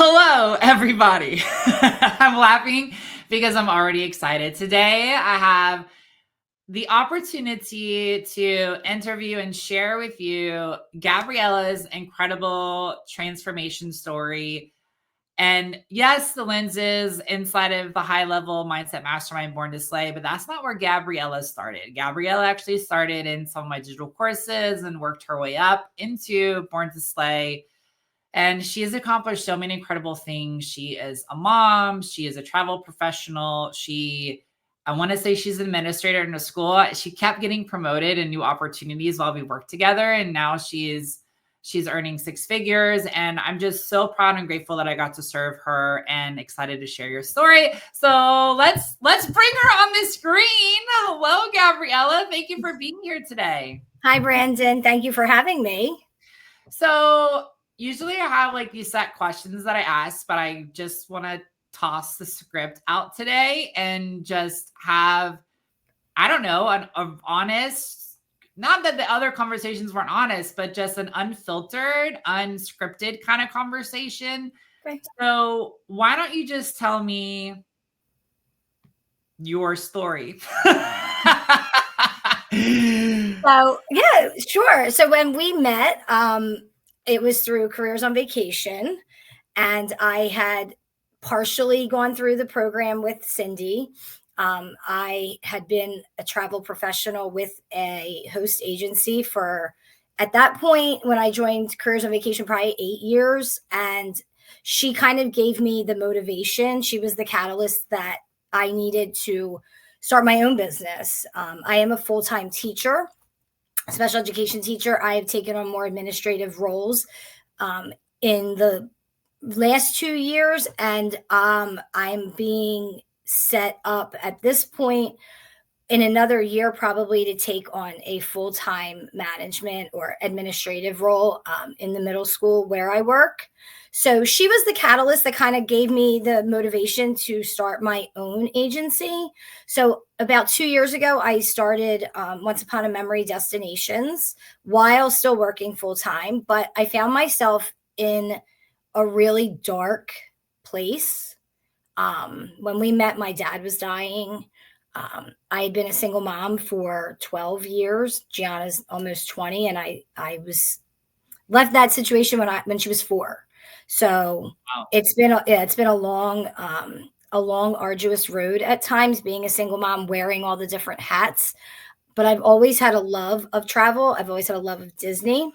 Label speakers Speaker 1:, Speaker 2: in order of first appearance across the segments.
Speaker 1: Hello, everybody. I'm laughing because I'm already excited. Today, I have the opportunity to interview and share with you Gabriella's incredible transformation story. And yes, the lenses inside of the high level mindset mastermind Born to Slay, but that's not where Gabriella started. Gabriella actually started in some of my digital courses and worked her way up into Born to Slay. And she has accomplished so many incredible things. She is a mom. She is a travel professional. I want to say she's an administrator in a school. She kept getting promoted and new opportunities while we worked together. And now she's earning six figures. And I'm just so proud and grateful that I got to serve her and excited to share your story. So let's bring her on the screen. Hello, Gabriella. Thank you for being here today.
Speaker 2: Hi, Brandon. Thank you for having me.
Speaker 1: So usually I have like these set questions that I ask, but I just want to toss the script out today and just have, I don't know, an honest, not that the other conversations weren't honest, but just an unfiltered, unscripted kind of conversation.
Speaker 2: Okay.
Speaker 1: So why don't you just tell me your story?
Speaker 2: So, yeah, sure. So when we met, it was through Careers on Vacation, and I had partially gone through the program with Cindy. I had been a travel professional with a host agency for, at that point, when I joined Careers on Vacation, probably 8 years. And she kind of gave me the motivation. She was the catalyst that I needed to start my own business. I am a full-time teacher, special education teacher. I have taken on more administrative roles in the last 2 years, and I'm being set up at this point in another year probably to take on a full-time management or administrative role in the middle school where I work. So she was the catalyst that kind of gave me the motivation to start my own agency. So about 2 years ago, I started Once Upon a Memory Destinations while still working full-time, but I found myself in a really dark place. When we met, my dad was dying. I had been a single mom for 12 years. Gianna's almost 20, and I was left that situation when she was 4. So
Speaker 1: Wow.
Speaker 2: it's been a long, arduous road at times, being a single mom, wearing all the different hats. But I've always had a love of travel. I've always had a love of Disney,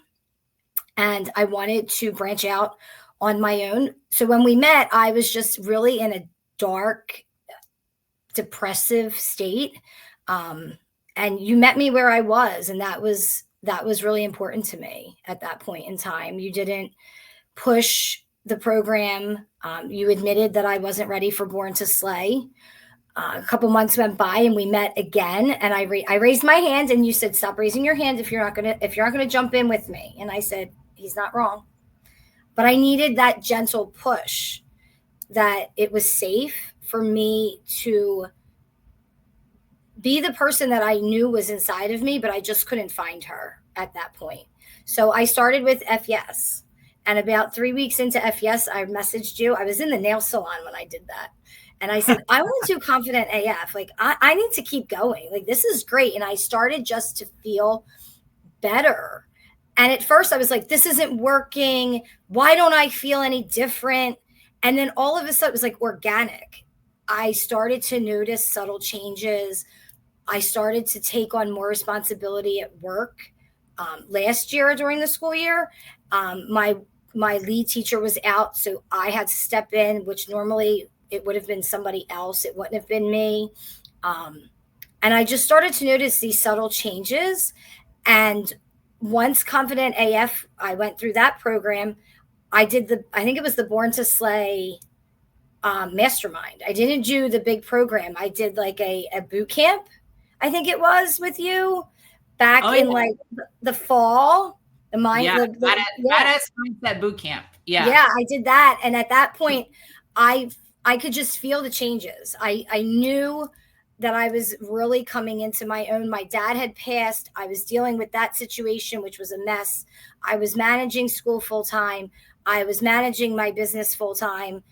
Speaker 2: and I wanted to branch out on my own. So when we met, I was just really in a dark, depressive state. And you met me where I was, and that was really important to me at that point in time. You didn't push the program. You admitted that I wasn't ready for Born to Slay. A couple months went by, and we met again. And I raised my hand, and you said, "Stop raising your hand if you're not gonna jump in with me." And I said, "He's not wrong." But I needed that gentle push, that it was safe for me to be the person that I knew was inside of me, but I just couldn't find her at that point. So I started with F Yas. And about 3 weeks into F Yas, I messaged you. I was in the nail salon when I did that. And I said, I want to do Confident AF. Like, I need to keep going. Like, this is great. And I started just to feel better. And at first I was like, this isn't working. Why don't I feel any different? And then all of a sudden it was like organic. I started to notice subtle changes. I started to take on more responsibility at work. Last year during the school year, my lead teacher was out, so I had to step in, which normally it would have been somebody else. It wouldn't have been me. And I just started to notice these subtle changes. And once Confident AF, I went through that program. I think it was the Born to Slay mastermind. I didn't do the big program. I did like a boot camp, I think it was, with you back in like the fall. The
Speaker 1: Badass Mindset Boot Camp.
Speaker 2: Yeah, I did that. And at that point, I could just feel the changes. I knew that I was really coming into my own. My dad had passed. I was dealing with that situation, which was a mess. I was managing school full time. I was managing my business full time.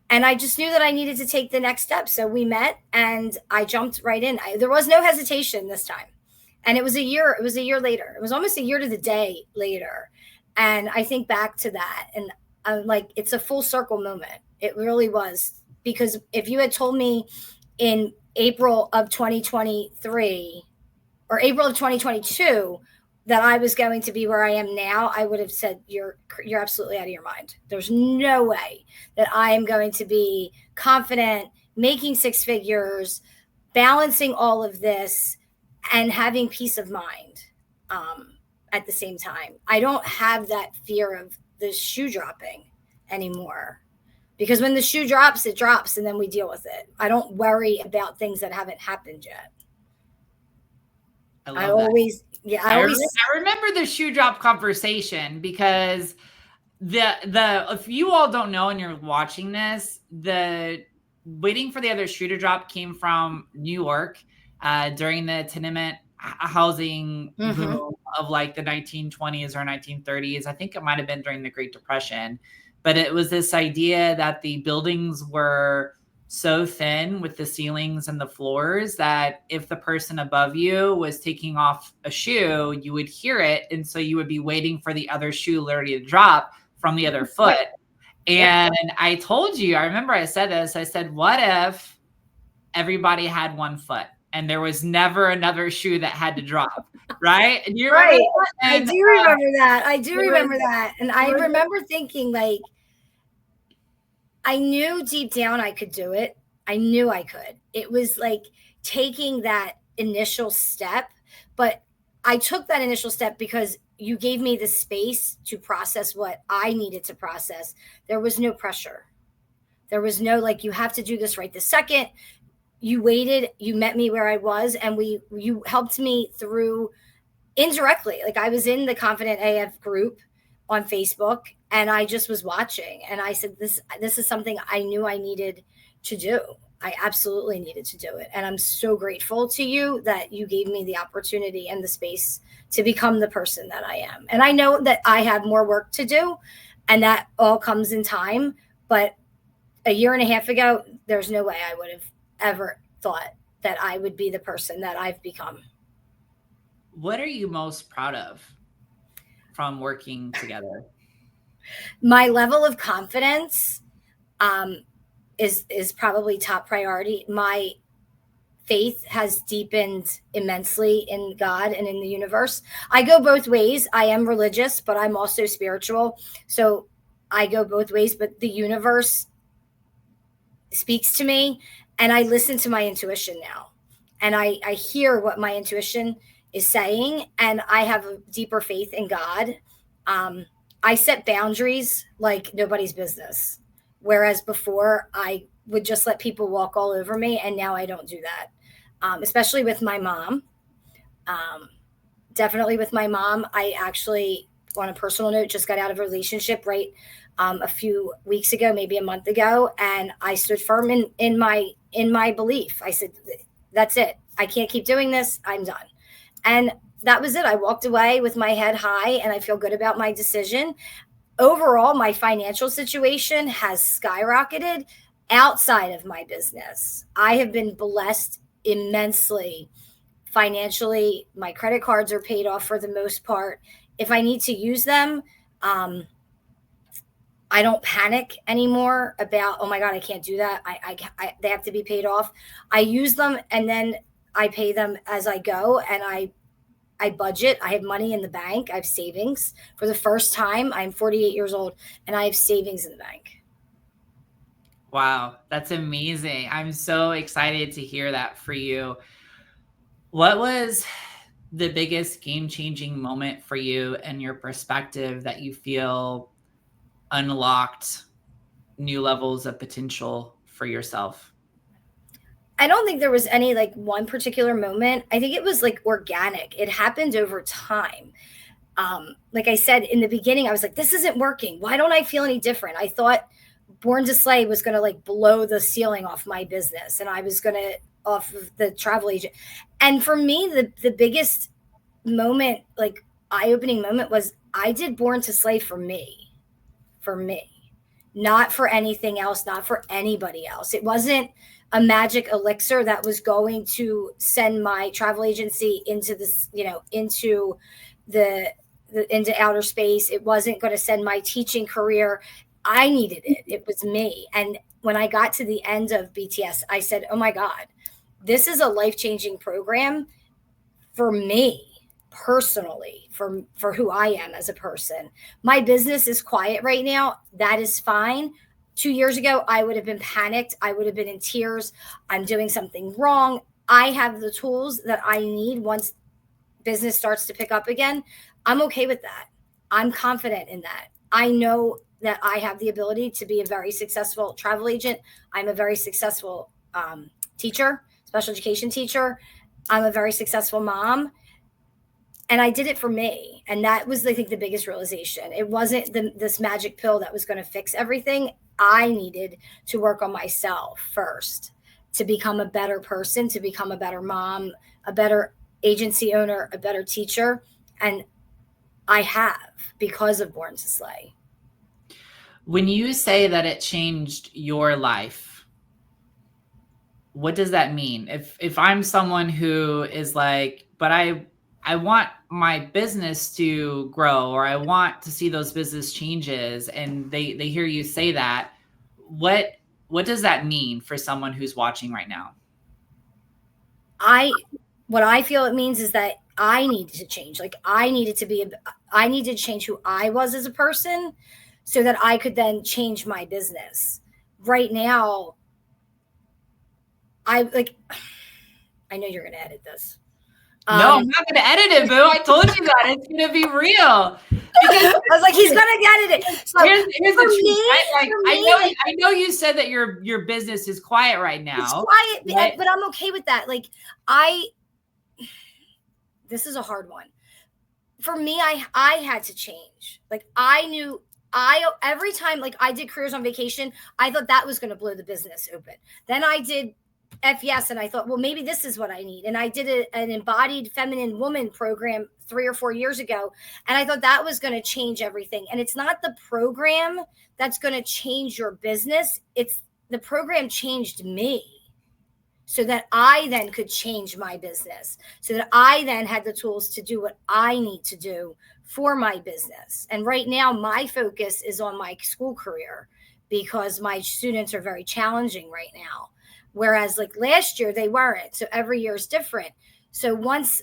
Speaker 2: And I just knew that I needed to take the next step. So we met and I jumped right in. There was no hesitation this time. And it was a year later. It was almost a year to the day later. And I think back to that and I'm like, it's a full circle moment. It really was. Because if you had told me in April of 2023 or April of 2022 that I was going to be where I am now, I would have said, you're absolutely out of your mind. There's no way that I am going to be confident, making six figures, balancing all of this and having peace of mind at the same time. I don't have that fear of the shoe dropping anymore. Because when the shoe drops, it drops, and then we deal with it. I don't worry about things that haven't happened yet. I always
Speaker 1: remember the shoe drop conversation because if you all don't know and you're watching this, the waiting for the other shoe to drop came from New York during the tenement housing boom of like the 1920s or 1930s. I think it might have been during the Great Depression, but it was this idea that the buildings were so thin with the ceilings and the floors that if the person above you was taking off a shoe, you would hear it. And so you would be waiting for the other shoe literally to drop from the other foot. And I told you, I remember I said this, I said, what if everybody had one foot and there was never another shoe that had to drop? Right. And you remember that?
Speaker 2: And, I do remember that. I do remember that. And I remember thinking like, I knew deep down I could do it. I knew I could. It was like taking that initial step, but I took that initial step because you gave me the space to process what I needed to process. There was no pressure. There was no like, you have to do this right this second. You waited, you met me where I was, and you helped me through indirectly. Like I was in the Confident AF group on Facebook and I just was watching and I said, this is something I knew I needed to do. I absolutely needed to do it. And I'm so grateful to you that you gave me the opportunity and the space to become the person that I am. And I know that I have more work to do and that all comes in time. But a year and a half ago, there's no way I would have ever thought that I would be the person that I've become.
Speaker 1: What are you most proud of from working together?
Speaker 2: My level of confidence is probably top priority. My faith has deepened immensely in God and in the universe. I go both ways. I am religious, but I'm also spiritual. So I go both ways, but the universe speaks to me and I listen to my intuition now. And I hear what my intuition is saying, and I have a deeper faith in God. I set boundaries like nobody's business. Whereas before I would just let people walk all over me. And now I don't do that. Especially with my mom. Definitely with my mom. I actually, on a personal note, just got out of a relationship a few weeks ago, maybe a month ago. And I stood firm in my belief. I said, that's it. I can't keep doing this. I'm done. And that was it. I walked away with my head high and I feel good about my decision. Overall, my financial situation has skyrocketed outside of my business. I have been blessed immensely financially. My credit cards are paid off for the most part. If I need to use them, I don't panic anymore about, oh my God, I can't do that. They have to be paid off. I use them and then I pay them as I go, and I budget. I have money in the bank. I have savings. For the first time, I'm 48 years old and I have savings in the bank.
Speaker 1: Wow, that's amazing. I'm so excited to hear that for you. What was the biggest game-changing moment for you and your perspective that you feel unlocked new levels of potential for yourself?
Speaker 2: I don't think there was any like one particular moment. I think it was like organic. It happened over time. Like I said in the beginning, I was like, this isn't working. Why don't I feel any different? I thought Born to Slay was going to like blow the ceiling off my business and I was going to off of the travel agent. And for me, the biggest moment, like eye-opening moment, was I did Born to Slay for me, not for anything else, not for anybody else. It wasn't a magic elixir that was going to send my travel agency into this, into into outer space. It wasn't going to send my teaching career. I needed it. It was me. And when I got to the end of BTS, I said, oh my God, this is a life-changing program for me personally, for who I am as a person. My business is quiet right now. That is fine. 2 years ago, I would have been panicked. I would have been in tears. I'm doing something wrong. I have the tools that I need once business starts to pick up again. I'm okay with that. I'm confident in that. I know that I have the ability to be a very successful travel agent. I'm a very successful teacher, special education teacher. I'm a very successful mom. And I did it for me. And that was, I think, the biggest realization. It wasn't this magic pill that was going to fix everything. I needed to work on myself first to become a better person, to become a better mom, a better agency owner, a better teacher. And I have, because of Born to Slay.
Speaker 1: When you say that it changed your life, what does that mean? If I'm someone who is like, but I want my business to grow, or I want to see those business changes, and they hear you say that, what does that mean for someone who's watching right now?
Speaker 2: What I feel it means is that I needed to change. Like I needed to change who I was as a person so that I could then change my business. Right now, I know you're going to edit this.
Speaker 1: No, I'm not going to edit it, boo. I told you that. It's going to be real.
Speaker 2: I was like, he's going to edit it. So
Speaker 1: here's the truth. I know you said that your business is quiet right now.
Speaker 2: It's quiet, but I'm okay with that. Like this is a hard one. For me, I had to change. Like I knew every time, like I did Careers on Vacation, I thought that was going to blow the business open. Then I did AF F Yas, and I thought, well, maybe this is what I need. And I did an embodied feminine woman program 3 or 4 years ago, and I thought that was going to change everything. And it's not the program that's going to change your business. It's the program changed me so that I then could change my business, so that I then had the tools to do what I need to do for my business. And right now, my focus is on my school career because my students are very challenging right now. Whereas like last year, they weren't. So every year is different. So once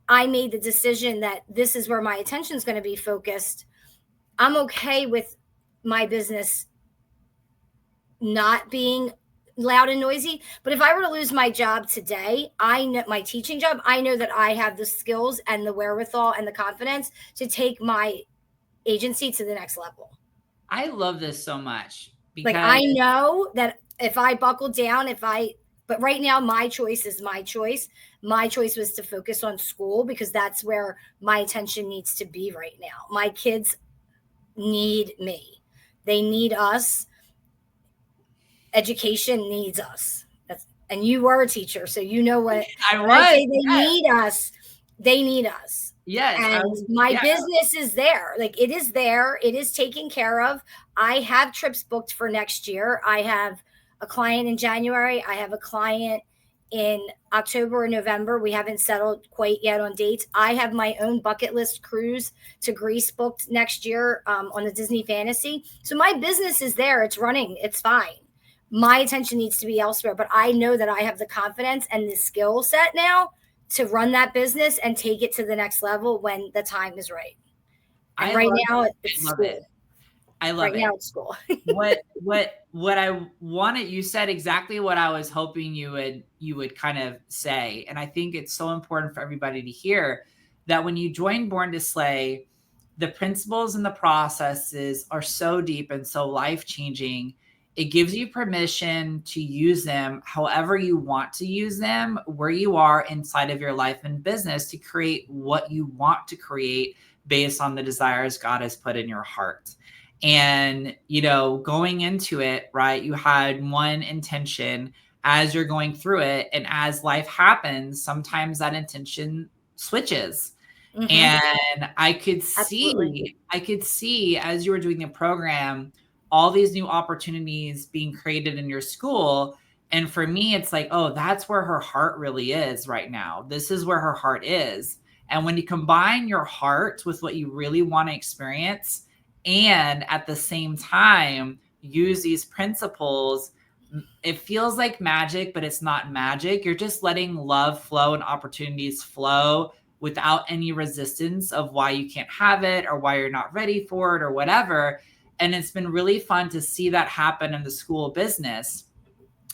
Speaker 2: I made the decision that this is where my attention is going to be focused, I'm okay with my business not being loud and noisy. But if I were to lose my job today, I know my teaching job, I know that I have the skills and the wherewithal and the confidence to take my agency to the next level.
Speaker 1: I love this so much. Because
Speaker 2: like I know that if I buckle down, but right now my choice is my choice. My choice was to focus on school because that's where my attention needs to be right now. My kids need me. They need us. Education needs us. And you were a teacher, so you know what
Speaker 1: I was.
Speaker 2: They need us. They need us.
Speaker 1: Yes.
Speaker 2: And my business is there. Like it is there. It is taken care of. I have trips booked for next year. I have a client in January. I have a client in October or November. We haven't settled quite yet on dates. I have my own bucket list cruise to Greece booked next year on the Disney Fantasy. So my business is there. It's running. It's fine. My attention needs to be elsewhere, but I know that I have the confidence and the skill set now to run that business and take it to the next level when the time is right. And right now it's school.
Speaker 1: I love it.
Speaker 2: Right now it's school.
Speaker 1: what I wanted, you said exactly what I was hoping you would kind of say. And I think it's so important for everybody to hear that when you join Born to Slay, the principles and the processes are so deep and so life-changing. It gives you permission to use them however you want to use them, where you are inside of your life and business to create what you want to create based on the desires God has put in your heart. And, going into it, right, you had one intention as you're going through it. And as life happens, sometimes that intention switches. And I could
Speaker 2: Absolutely.
Speaker 1: see as you were doing the program, all these new opportunities being created in your school. And for me, it's like, oh, that's where her heart really is right now. This is where her heart is. And when you combine your heart with what you really want to experience, and at the same time use these principles, it feels like magic, but it's not magic. You're just letting love flow and opportunities flow without any resistance of why you can't have it or why you're not ready for it or whatever. And it's been really fun to see that happen in the school business.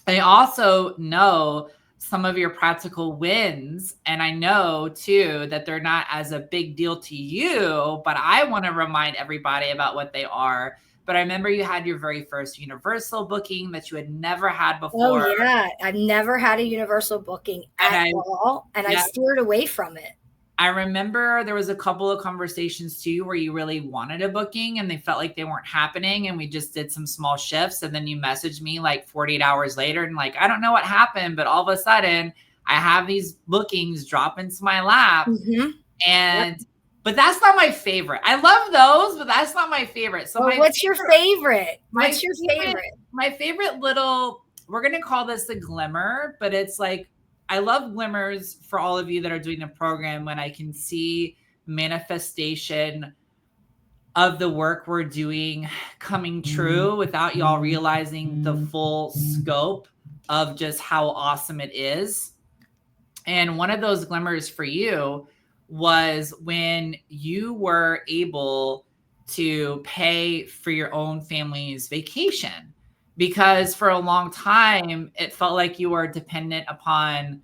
Speaker 1: I also know some of your practical wins, and I know too that they're not as a big deal to you, but I want to remind everybody about what they are. But I remember you had your very first Universal booking that you had never had
Speaker 2: Oh
Speaker 1: before.
Speaker 2: yeah, I've never had a Universal booking at all, and I steered away from it.
Speaker 1: I remember there was a couple of conversations too where you really wanted a booking and they felt like they weren't happening, and we just did some small shifts, and then you messaged me like 48 hours later and like, I don't know what happened, but all of a sudden I have these bookings drop into my lap. And but that's not my favorite. I love those, but that's not my favorite. So
Speaker 2: what's your favorite? What's your favorite?
Speaker 1: My favorite little, we're going to call this a glimmer, but it's like, I love glimmers for all of you that are doing the program when I can see manifestation of the work we're doing coming true without y'all realizing the full scope of just how awesome it is. And one of those glimmers for you was when you were able to pay for your own family's vacation, because for a long time it felt like you were dependent upon,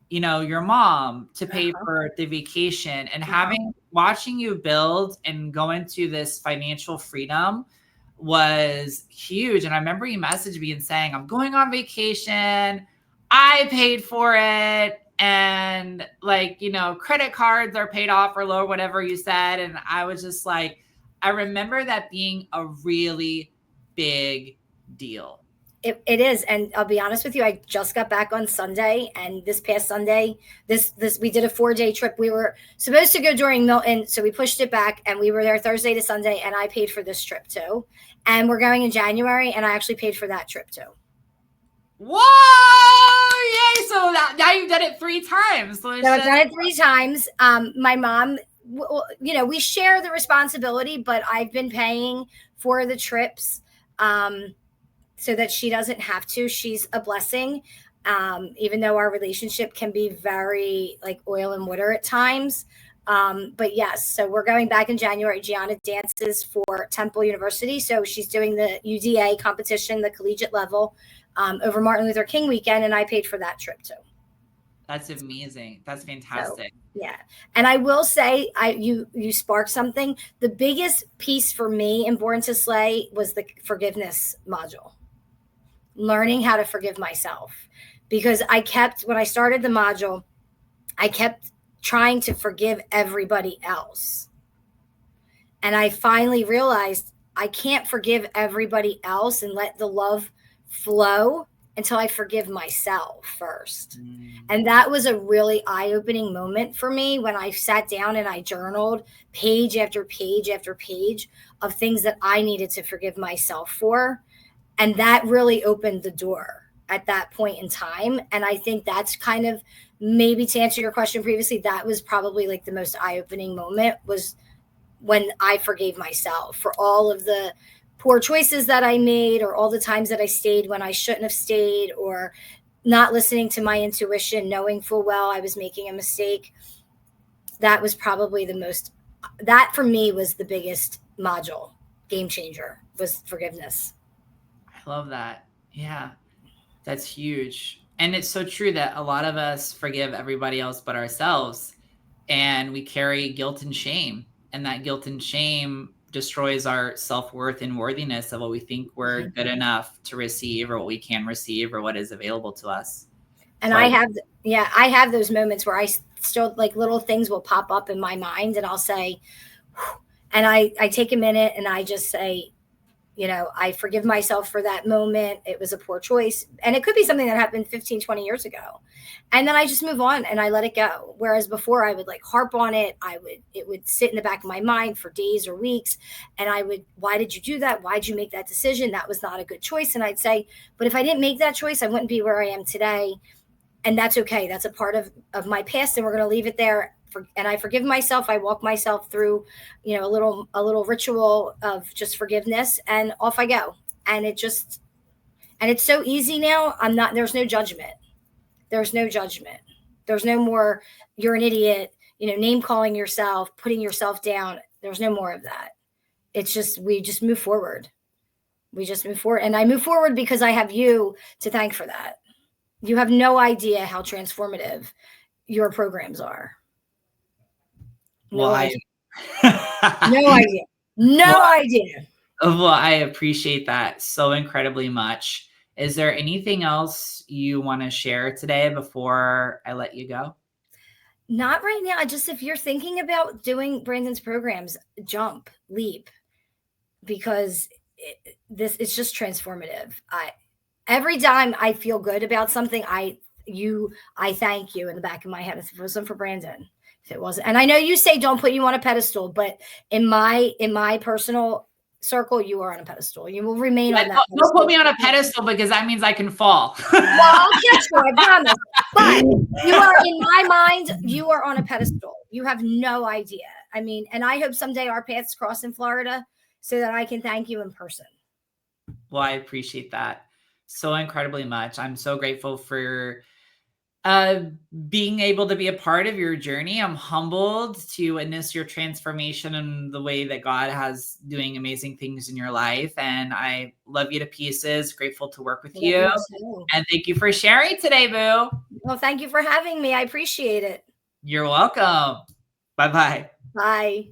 Speaker 1: you know, your mom to pay for the vacation. And watching you build and go into this financial freedom was huge. And I remember you messaged me and saying, I'm going on vacation, I paid for it, and like, you know, credit cards are paid off or low, whatever you said. And I was just like, I remember that being a really big deal.
Speaker 2: It is. And I'll be honest with you, I just got back on Sunday, and this past Sunday, we did a 4-day trip. We were supposed to go during Milton, so we pushed it back, and we were there Thursday to Sunday, and I paid for this trip too. And we're going in January, and I actually paid for that trip too.
Speaker 1: Whoa! Yay! So now you've done it 3 times.
Speaker 2: So I've done it 3 times. My mom, you know, we share the responsibility, but I've been paying for the trips so that she doesn't have to. She's a blessing, even though our relationship can be very like oil and water at times. But yes, so we're going back in January. Gianna dances for Temple University, so she's doing the UDA competition, the collegiate level, over Martin Luther King weekend, and I paid for that trip too.
Speaker 1: That's amazing. That's fantastic.
Speaker 2: So, yeah. And I will say, you sparked something. The biggest piece for me in Born to Slay was the forgiveness module. Learning how to forgive myself, because when I started the module, I kept trying to forgive everybody else. And I finally realized I can't forgive everybody else and let the love flow until I forgive myself first. And that was a really eye-opening moment for me when I sat down and I journaled page after page after page of things that I needed to forgive myself for. And that really opened the door at that point in time. And I think that's kind of, maybe to answer your question previously, that was probably like the most eye-opening moment, was when I forgave myself for all of the poor choices that I made, or all the times that I stayed when I shouldn't have stayed, or not listening to my intuition, knowing full well I was making a mistake. That was probably that for me was the biggest module, game changer, was forgiveness.
Speaker 1: I love that. Yeah, that's huge. And it's so true that a lot of us forgive everybody else but ourselves, and we carry guilt and shame, and that guilt and shame destroys our self-worth and worthiness of what we think we're good enough to receive, or what we can receive, or what is available to us.
Speaker 2: And so I have those moments where I still, like, little things will pop up in my mind, and I'll say, and I take a minute and I just say, You know, I forgive myself for that moment. It was a poor choice. And it could be something that happened 15, 20 years ago. And then I just move on and I let it go. Whereas before I would like harp on it. It would sit in the back of my mind for days or weeks. And why did you do that? Why'd you make that decision? That was not a good choice. And I'd say, but if I didn't make that choice, I wouldn't be where I am today. And that's okay. That's a part of my past. And we're going to leave it there. And I forgive myself. I walk myself through, you know, a little ritual of just forgiveness, and off I go. And it's so easy now. There's no judgment. There's no judgment. There's no more, you're an idiot, you know, name calling yourself, putting yourself down. There's no more of that. It's just, we just move forward. We just move forward. And I move forward because I have you to thank for that. You have no idea how transformative your programs are. No idea. No idea. No idea.
Speaker 1: Well, I appreciate that so incredibly much. Is there anything else you want to share today before I let you go?
Speaker 2: Not right now. Just if you're thinking about doing Brandon's programs, jump, leap, because it's just transformative. Every time I feel good about something, I thank you in the back of my head. If it wasn't for Brandon, if it wasn't, and I know you say don't put you on a pedestal, but in my personal circle, you are on a pedestal. You will remain on that.
Speaker 1: Don't put me on a pedestal, because that means I can fall.
Speaker 2: Well, I'll catch you, I promise. But you are, in my mind, you are on a pedestal. You have no idea. I mean, and I hope someday our paths cross in Florida so that I can thank you in person.
Speaker 1: Well, I appreciate that so incredibly much. I'm so grateful for being able to be a part of your journey. I'm humbled to witness your transformation and the way that God has doing amazing things in your life. And I love you to pieces. Grateful to work with you. And thank you for sharing today, Boo.
Speaker 2: Well, thank you for having me. I appreciate it.
Speaker 1: You're welcome. Bye-bye.
Speaker 2: Bye.